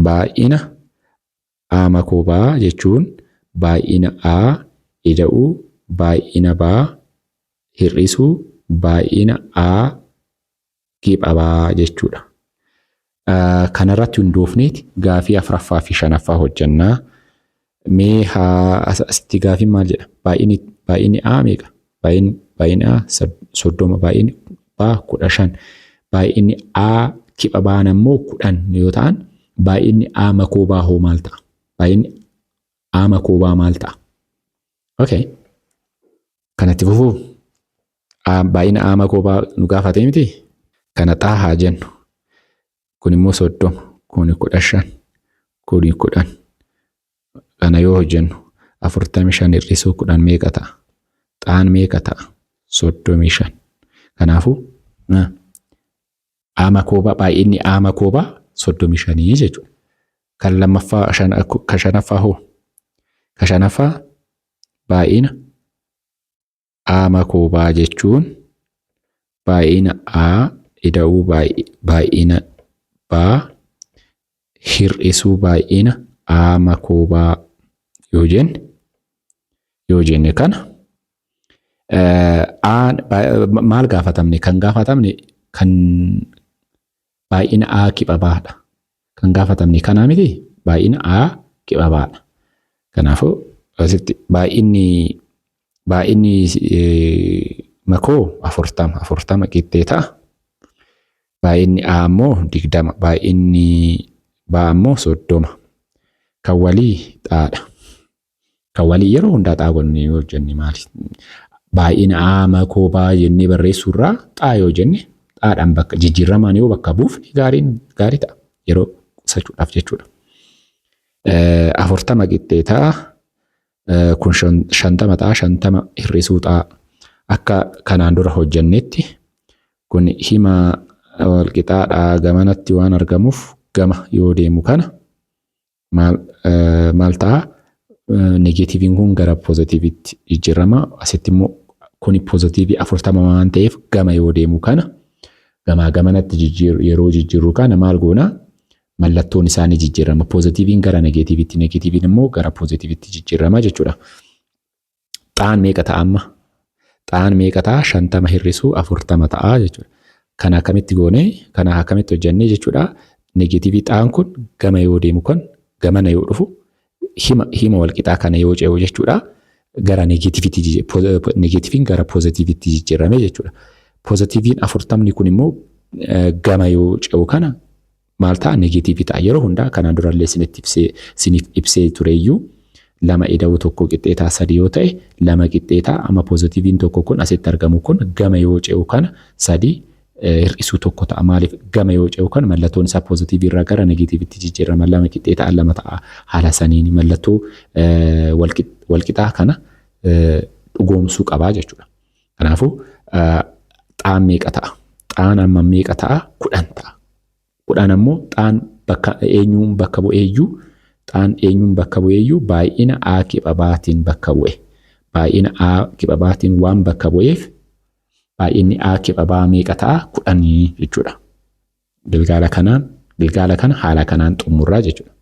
baay'ina A makoo baa jechuun baay'ina A ida'uu baay'ina baa hir'isuu baay'ina A kipha baa jechuudha. Kanarratti hundoofneeti gaafii 4ffaa fi 5ffaa hojjannaa. Mee asitti gaafiin maal jedha? Baay'inni A meeqa? Baay'inni A 30, baay'inni baa 15, baay'inni A kipha baan ammoo 10 yoo ta'an baay'inni A makoo baa hoo maal ta'a? Baay'inni A makoo baa maal ta'a? Okay. Kanatti fufuu baay'ina A makoo baa nu gaafatee miti? Kana xaa haa jennu. Kun immoo 30, kun 15, kun 10. Kana yoo hojjennu 45 hir'isuu 10 meeqa ta'a? Xaan meeqa ta'a? 35. Kanaafuu A makoo baa baay'inni A makoo baa 35 jechuudha. Kan lammaffaa kan shanaffaa hoo? Kan shanaffaa baay'ina A makoo baa jechuun baay'ina A ida'uu baay'ina baa hir'isuu baay'ina A makoo baa yoo jenne kana maal gaafatamne? Kan gaafatamne kan baay'ina A kipha baadha. Kan gaafatamne kanaa miti? Baay'ina A kipha baadha. Kanaafuu asitti baay'inni makoo 40 qixxee ta'a. Baay'inni A ammoo 20, baay'inni baa ammoo 30. Kan walii xaadha. Kan walii yeroo hundaa xaa gonnee yoo jenne maali? Baay'ina A makoo baa jennee barreessuurraa xaa yoo jenne xaadhaan bakka jijjiiramaan yoo bakka buufne gaarii ta'a. Yeroo qusachuudhaaf jechuudha. 40 qixxee ta'a. Kun 50 ta'a. 50 hir'isuu ta'a. Akka kanaan dura hojjennetti kun hima walqixaadhaa gamanatti waan argamuuf gama yoo deemu kana maal ta'a? Negatiiviin kun gara poozitiiviitti jijjiirama. Asitti immoo kuni poozitiivii 40 waan ta'eef gama yoo deemu kana gamaa gamanatti yeroo jijjiirru kana maal goona? Mallattoon isaanii jijjiirama. Poozitiiviin gara negatiiviitti, negatiiviin immoo gara poozitiiviitti jijjiirama jechuudha. Xaan meeqa ta'a amma? Xaan meeqa ta'a? 50 hir'isuu 40 ta'a jechuudha. Kana akkamitti goone? Kana akkamitti hojjennee jechuudha. Negatiivii xaan kun gama yoo deemu kun gamana yoo dhufu hima walqixaa kana yoo ce'u jechuudha. Gara negatiiviin gara poozitiiviitti jijjiirame jechuudha. Poozitiiviin 40 kun immoo gama yoo ce'u kana maal ta'a? Negatiivii ta'a. Yeroo hundaa kanaan durallee isiniif ibsee tureeyyuu 2 ida'uu 1 qixxee ta'a 3 yoo ta'e 2 qixxee ta'a. Amma poozitiiviin tokko kun asitti argamu kun gama yoo ce'u kana 3 hir'isuu 1 ta'a. Maaliif gama yoo ce'u kana mallattoon isaa poozitiivii irraa gara negatiiviitti jijjiirama. 2 qixxee ta'a 2 ta'a. Haala saniin mallattoo walqixaa kana dhugoomsuu qabaa jechuudha. Kanaafuu xaan meeqa ta'a? Xaan amma meeqa ta'a? 10 ta'a. 10 ammoo xaan bakka eenyuun bakka bu'eeyyuu xaan eenyuun bakka bu'eeyyuu baay'ina A kipha baatiin bakka bu'e. Baay'ina A kipha baatiin waan bakka bu'eef baay'inni A kipha baa meeqa ta'a? 10 jechuudha. Galgaala kana haala kanaan xumurraa jechuudha.